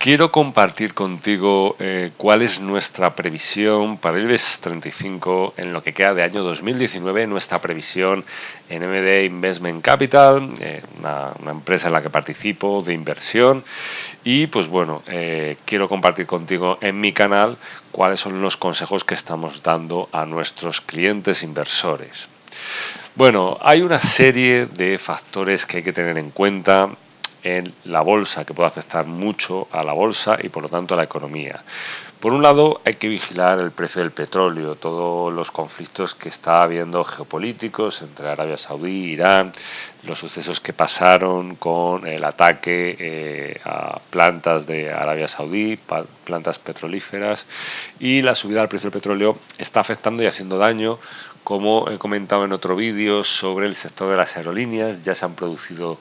Quiero compartir contigo cuál es nuestra previsión para el IBEX 35 en lo que queda de año 2019, nuestra previsión en MD Investment Capital, una empresa en la que participo de inversión. Y pues bueno, quiero compartir contigo en mi canal cuáles son los consejos que estamos dando a nuestros clientes inversores. Bueno, hay una serie de factores que hay que tener en cuenta en la bolsa, que puede afectar mucho a la bolsa y por lo tanto a la economía. Por un lado, hay que vigilar el precio del petróleo, todos los conflictos que está habiendo geopolíticos entre Arabia Saudí e Irán, los sucesos que pasaron con el ataque a plantas de Arabia Saudí, plantas petrolíferas, y la subida del precio del petróleo está afectando y haciendo daño. Como he comentado en otro vídeo sobre el sector de las aerolíneas, ya se han producido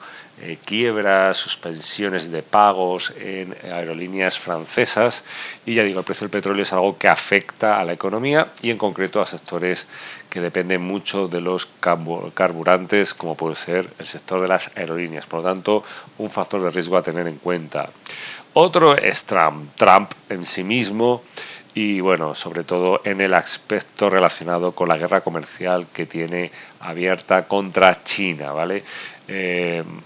quiebras, suspensiones de pagos en aerolíneas francesas y ya digo, el precio del petróleo es algo que afecta a la economía y en concreto a sectores que dependen mucho de los carburantes, como puede ser el sector de las aerolíneas. Por lo tanto, un factor de riesgo a tener en cuenta. Otro es Trump en sí mismo. Y bueno, sobre todo en el aspecto relacionado con la guerra comercial que tiene abierta contra China, ¿vale?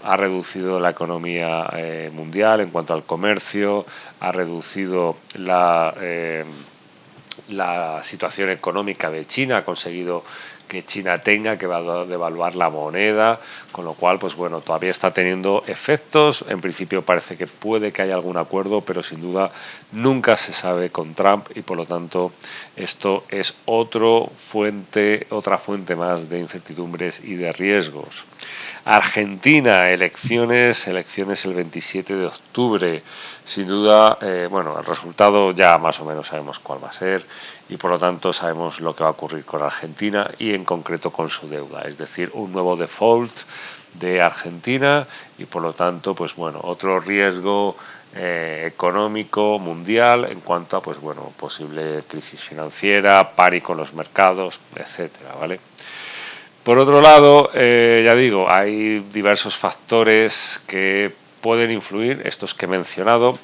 Ha reducido la economía mundial en cuanto al comercio, ha reducido la situación económica de China, ha conseguido que China tenga que devaluar la moneda, con lo cual, pues bueno, todavía está teniendo efectos. En principio parece que puede que haya algún acuerdo, pero sin duda nunca se sabe con Trump y por lo tanto esto es otra fuente más de incertidumbres y de riesgos. Argentina, elecciones el 27 de octubre. Sin duda, bueno, el resultado ya más o menos sabemos cuál va a ser y por lo tanto sabemos lo que va a ocurrir con Argentina y en concreto con su deuda, es decir, un nuevo default de Argentina y por lo tanto, pues bueno, otro riesgo económico mundial en cuanto a, pues bueno, posible crisis financiera, pánico en los mercados, etcétera, ¿vale? Por otro lado, ya digo, hay diversos factores que pueden influir, estos que he mencionado,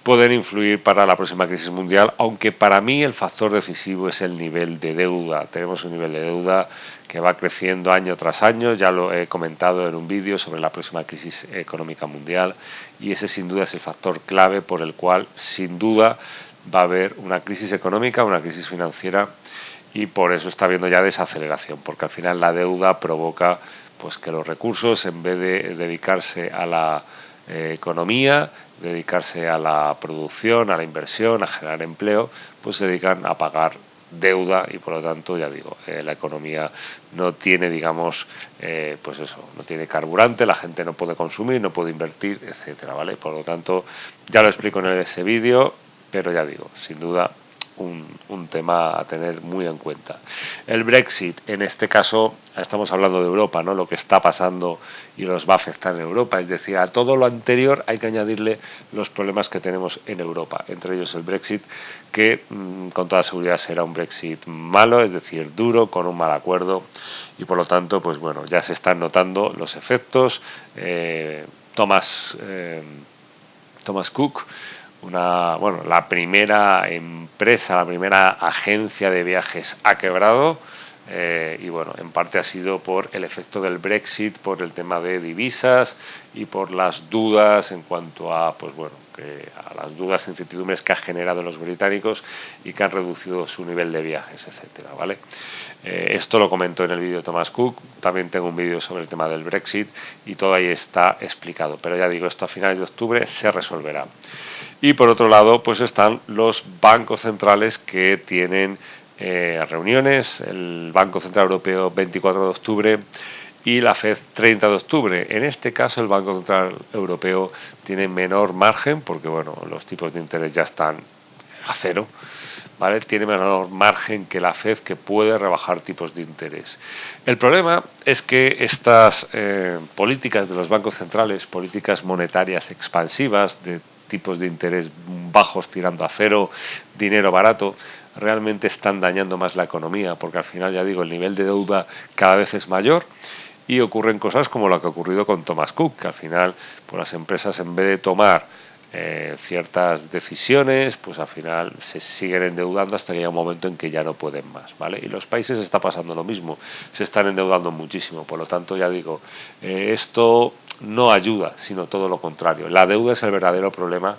pueden influir para la próxima crisis mundial, aunque para mí el factor decisivo es el nivel de deuda. Tenemos un nivel de deuda que va creciendo año tras año, ya lo he comentado en un vídeo sobre la próxima crisis económica mundial, y ese sin duda es el factor clave por el cual sin duda va a haber una crisis económica, una crisis financiera, y por eso está habiendo ya desaceleración, porque al final la deuda provoca pues que los recursos, en vez de dedicarse a la economía, dedicarse a la producción, a la inversión, a generar empleo, pues se dedican a pagar deuda y por lo tanto, ya digo, la economía no tiene, digamos, pues eso, no tiene carburante, la gente no puede consumir, no puede invertir, etcétera, ¿vale? Por lo tanto, ya lo explico en ese vídeo, pero ya digo, sin duda un tema a tener muy en cuenta. El Brexit, en este caso estamos hablando de Europa, ¿no? Lo que está pasando y los va a afectar en Europa, es decir, a todo lo anterior hay que añadirle los problemas que tenemos en Europa, entre ellos el Brexit, que con toda seguridad será un Brexit malo, es decir, duro, con un mal acuerdo y por lo tanto, pues bueno, ya se están notando los efectos. Thomas Cook, la primera empresa, la primera agencia de viajes ha quebrado y bueno, en parte ha sido por el efecto del Brexit, por el tema de divisas y por las dudas en cuanto a, pues bueno, a las dudas e incertidumbres que ha generado los británicos y que han reducido su nivel de viajes, etcétera, ¿vale? Esto lo comento en el vídeo de Thomas Cook, también tengo un vídeo sobre el tema del Brexit y todo ahí está explicado, pero ya digo, esto a finales de octubre se resolverá. Y por otro lado, pues están los bancos centrales que tienen reuniones, el Banco Central Europeo 24 de octubre y la FED 30 de octubre. En este caso el Banco Central Europeo tiene menor margen porque bueno, los tipos de interés ya están a cero, ¿vale? Tiene menor margen que la FED, que puede rebajar tipos de interés. El problema es que estas políticas de los bancos centrales, políticas monetarias expansivas de tipos de interés bajos tirando a cero, dinero barato, realmente están dañando más la economía, porque al final, ya digo, el nivel de deuda cada vez es mayor y ocurren cosas como lo que ha ocurrido con Thomas Cook, que al final pues las empresas, en vez de tomar ciertas decisiones, pues al final se siguen endeudando hasta que llega un momento en que ya no pueden más, ¿vale? Y los países está pasando lo mismo, se están endeudando muchísimo, por lo tanto, ya digo, esto no ayuda, sino todo lo contrario. La deuda es el verdadero problema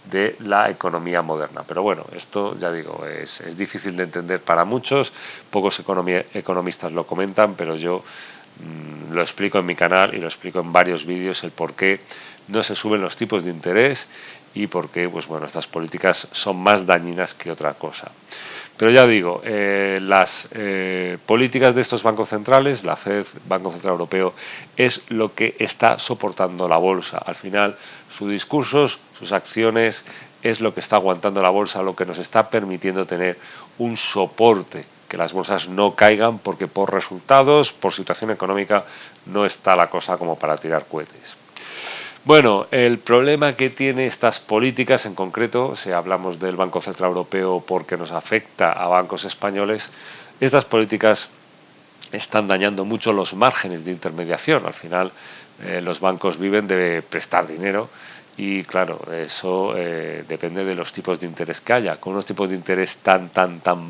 de la economía moderna. Pero bueno, esto ya digo, es difícil de entender para muchos, pocos economistas lo comentan, pero yo lo explico en mi canal y lo explico en varios vídeos el por qué no se suben los tipos de interés y por qué, pues bueno, estas políticas son más dañinas que otra cosa. Pero ya digo, las políticas de estos bancos centrales, la Fed, Banco Central Europeo, es lo que está soportando la bolsa. Al final, sus discursos, sus acciones, es lo que está aguantando la bolsa, lo que nos está permitiendo tener un soporte, que las bolsas no caigan, porque por resultados, por situación económica, no está la cosa como para tirar cohetes. Bueno, el problema que tiene estas políticas en concreto, si hablamos del Banco Central Europeo porque nos afecta a bancos españoles, estas políticas están dañando mucho los márgenes de intermediación. Al final, los bancos viven de prestar dinero y, claro, eso depende de los tipos de interés que haya. Con unos tipos de interés tan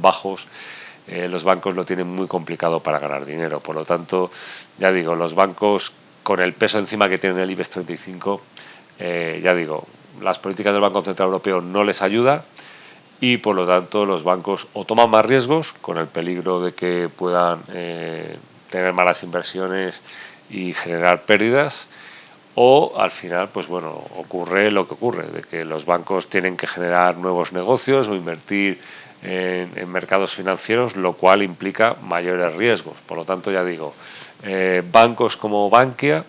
bajos, los bancos lo tienen muy complicado para ganar dinero. Por lo tanto, ya digo, los bancos con el peso encima que tiene el IBEX 35, ya digo, las políticas del Banco Central Europeo no les ayuda y por lo tanto los bancos o toman más riesgos con el peligro de que puedan tener malas inversiones y generar pérdidas, o al final, pues bueno, ocurre lo que ocurre, de que los bancos tienen que generar nuevos negocios o invertir en mercados financieros, lo cual implica mayores riesgos. Por lo tanto, ya digo, bancos como Bankia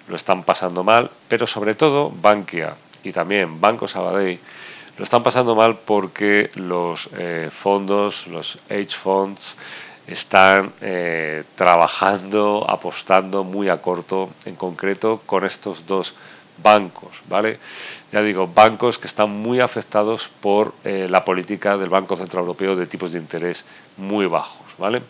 lo están pasando mal, pero sobre todo Bankia y también Banco Sabadell lo están pasando mal porque los fondos, los hedge funds, están trabajando, apostando muy a corto, en concreto con estos dos bancos, ¿vale? Ya digo, bancos que están muy afectados por la política del Banco Central Europeo de tipos de interés muy bajos, ¿vale?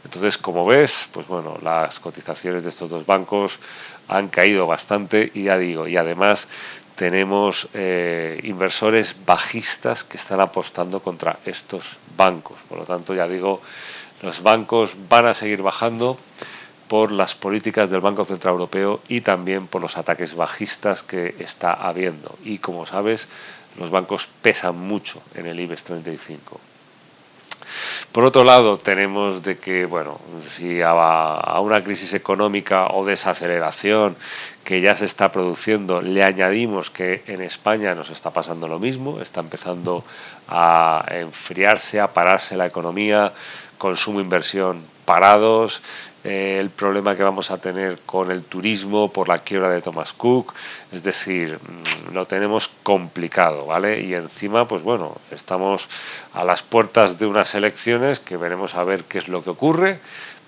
Entonces, como ves, pues bueno, las cotizaciones de estos dos bancos han caído bastante y ya digo, y además tenemos inversores bajistas que están apostando contra estos bancos. Por lo tanto, ya digo, los bancos van a seguir bajando por las políticas del Banco Central Europeo y también por los ataques bajistas que está habiendo. Y como sabes, los bancos pesan mucho en el IBEX 35. Por otro lado, tenemos de que, bueno, si a una crisis económica o desaceleración que ya se está produciendo le añadimos que en España nos está pasando lo mismo, está empezando a enfriarse, a pararse la economía, consumo, inversión parados, el problema que vamos a tener con el turismo por la quiebra de Thomas Cook, es decir, lo tenemos complicado, ¿vale? Y encima, pues bueno, estamos a las puertas de unas elecciones que veremos a ver qué es lo que ocurre,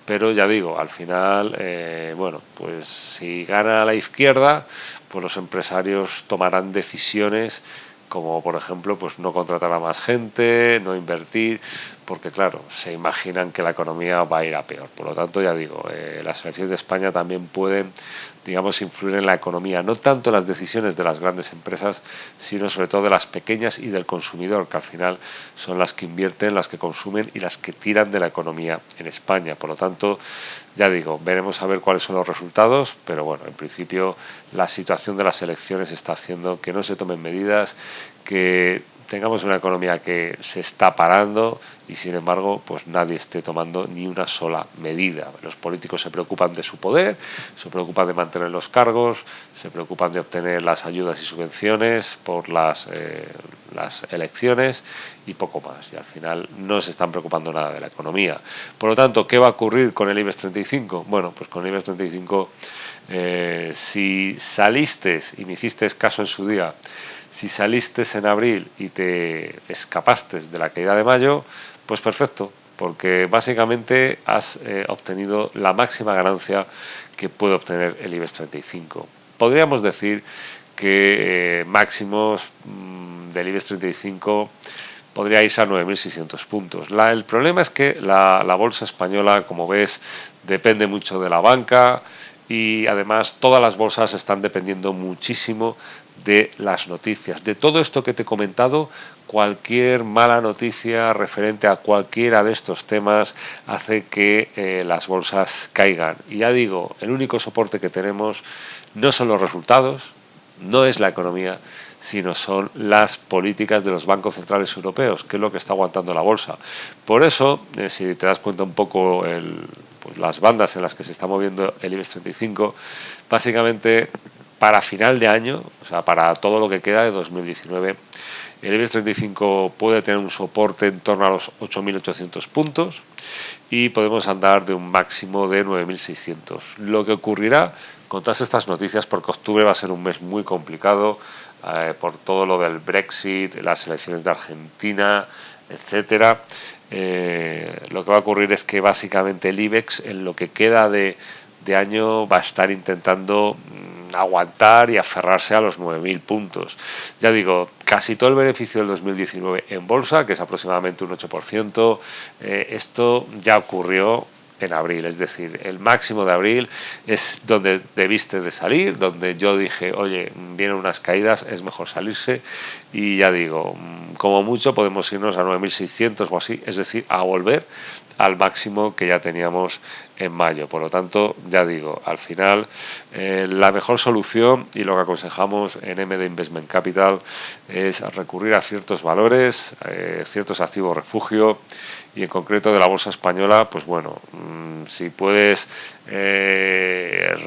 pero ya digo, al final, bueno, pues si gana la izquierda, pues los empresarios tomarán decisiones como por ejemplo pues no contratar a más gente, no invertir, porque claro, se imaginan que la economía va a ir a peor. Por lo tanto, ya digo, las elecciones de España también pueden, digamos, influir en la economía, no tanto en las decisiones de las grandes empresas, sino sobre todo de las pequeñas y del consumidor, que al final son las que invierten, las que consumen y las que tiran de la economía en España. Por lo tanto, ya digo, veremos a ver cuáles son los resultados, pero bueno, en principio la situación de las elecciones está haciendo que no se tomen medidas, que tengamos una economía que se está parando y sin embargo pues nadie esté tomando ni una sola medida. Los políticos se preocupan de su poder, se preocupan de mantener los cargos, se preocupan de obtener las ayudas y subvenciones por las elecciones y poco más. Y al final no se están preocupando nada de la economía. Por lo tanto, ¿qué va a ocurrir con el IBEX 35? Bueno, pues con el IBEX 35, si saliste y me hiciste caso en su día, si saliste en abril y te escapaste de la caída de mayo, pues perfecto, porque básicamente has obtenido la máxima ganancia que puede obtener el IBEX 35. Podríamos decir que máximos del IBEX 35 podría irse a 9.600 puntos. El problema es que la bolsa española, como ves, depende mucho de la banca y además todas las bolsas están dependiendo muchísimo de las noticias. De todo esto que te he comentado, cualquier mala noticia referente a cualquiera de estos temas hace que las bolsas caigan. Y ya digo, el único soporte que tenemos no son los resultados, no es la economía, sino son las políticas de los bancos centrales europeos, que es lo que está aguantando la bolsa. Por eso, si te das cuenta un poco pues las bandas en las que se está moviendo el IBEX 35, básicamente para final de año, o sea, para todo lo que queda de 2019, el IBEX 35 puede tener un soporte en torno a los 8.800 puntos y podemos andar de un máximo de 9.600. Lo que ocurrirá con todas estas noticias, porque octubre va a ser un mes muy complicado por todo lo del Brexit, las elecciones de Argentina, etcétera. Lo que va a ocurrir es que básicamente el IBEX en lo que queda de año va a estar intentando aguantar y aferrarse a los 9.000 puntos. Ya digo, casi todo el beneficio del 2019 en bolsa, que es aproximadamente un 8%, esto ya ocurrió en abril, es decir, el máximo de abril es donde debiste de salir, donde yo dije, oye, vienen unas caídas, es mejor salirse, y ya digo, como mucho podemos irnos a 9.600 o así, es decir, a volver al máximo que ya teníamos en mayo. Por lo tanto, ya digo, al final la mejor solución y lo que aconsejamos en MD Investment Capital es recurrir a ciertos valores, ciertos activos refugio, y en concreto de la bolsa española, pues bueno, si puedes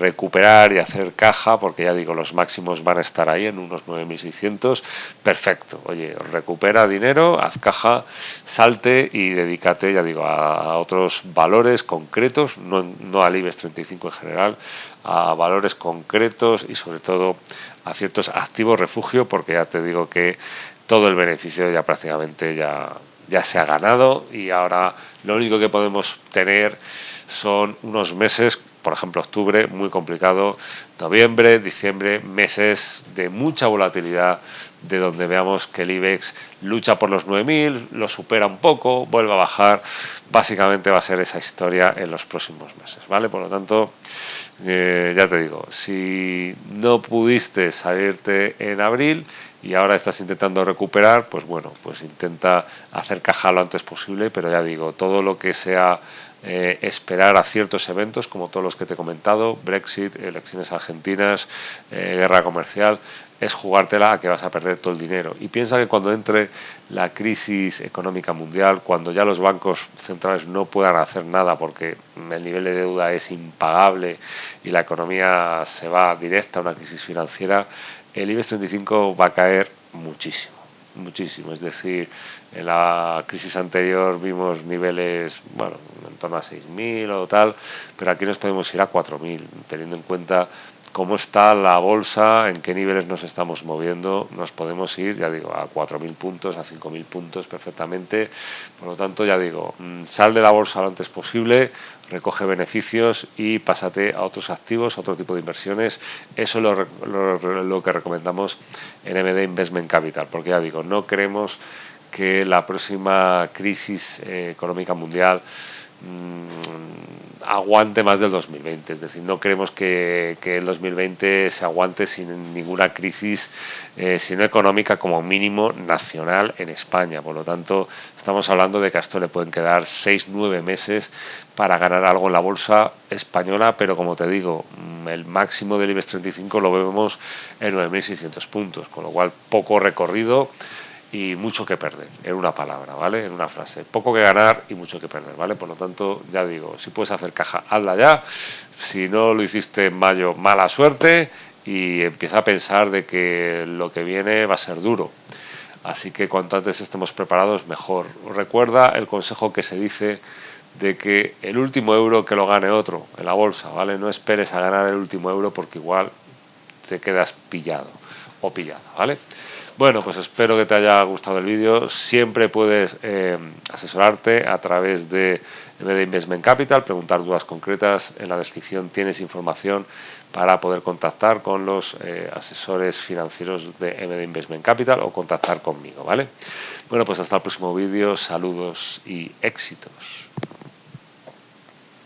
recuperar y hacer caja, porque ya digo, los máximos van a estar ahí en unos 9.600, perfecto. Oye, recupera dinero, haz caja, salte y dedícate, ya digo, a otros valores concretos, no al IBEX 35 en general, a valores concretos y sobre todo a ciertos activos refugio, porque ya te digo que todo el beneficio ya prácticamente ya se ha ganado y ahora lo único que podemos tener son unos meses, por ejemplo octubre, muy complicado, noviembre, diciembre, meses de mucha volatilidad, de donde veamos que el IBEX lucha por los 9.000, lo supera un poco, vuelve a bajar, básicamente va a ser esa historia en los próximos meses, ¿vale? Por lo tanto, ya te digo, si no pudiste salirte en abril y ahora estás intentando recuperar, pues bueno, pues intenta hacer caja lo antes posible, pero ya digo, todo lo que sea esperar a ciertos eventos como todos los que te he comentado, Brexit, elecciones argentinas, guerra comercial, es jugártela a que vas a perder todo el dinero. Y piensa que cuando entre la crisis económica mundial, cuando ya los bancos centrales no puedan hacer nada porque el nivel de deuda es impagable y la economía se va directa a una crisis financiera, el IBEX 35 va a caer muchísimo. Muchísimo, es decir, en la crisis anterior vimos niveles, bueno, en torno a 6.000 o tal, pero aquí nos podemos ir a 4.000, teniendo en cuenta cómo está la bolsa, en qué niveles nos estamos moviendo, nos podemos ir, ya digo, a 4.000 puntos, a 5.000 puntos perfectamente. Por lo tanto, ya digo, sal de la bolsa lo antes posible, recoge beneficios y pásate a otros activos, a otro tipo de inversiones. Eso es lo que recomendamos en MD Investment Capital, porque ya digo, no creemos que la próxima crisis económica mundial aguante más del 2020, es decir, no creemos que el 2020 se aguante sin ninguna crisis, sino económica como mínimo nacional en España. Por lo tanto, estamos hablando de que a esto le pueden quedar 6-9 meses para ganar algo en la bolsa española, pero como te digo, el máximo del IBEX 35 lo vemos en 9.600 puntos, con lo cual poco recorrido y mucho que perder, en una palabra, ¿vale? En una frase. Poco que ganar y mucho que perder, ¿vale? Por lo tanto, ya digo, si puedes hacer caja, hazla ya. Si no lo hiciste en mayo, mala suerte y empieza a pensar de que lo que viene va a ser duro. Así que cuanto antes estemos preparados, mejor. Recuerda el consejo que se dice de que el último euro que lo gane otro en la bolsa, ¿vale? No esperes a ganar el último euro porque igual te quedas pillado o pillada, ¿vale? Bueno, pues espero que te haya gustado el vídeo. Siempre puedes asesorarte a través de MD Investment Capital, preguntar dudas concretas. En la descripción tienes información para poder contactar con los asesores financieros de MD Investment Capital o contactar conmigo, ¿vale? Bueno, pues hasta el próximo vídeo. Saludos y éxitos.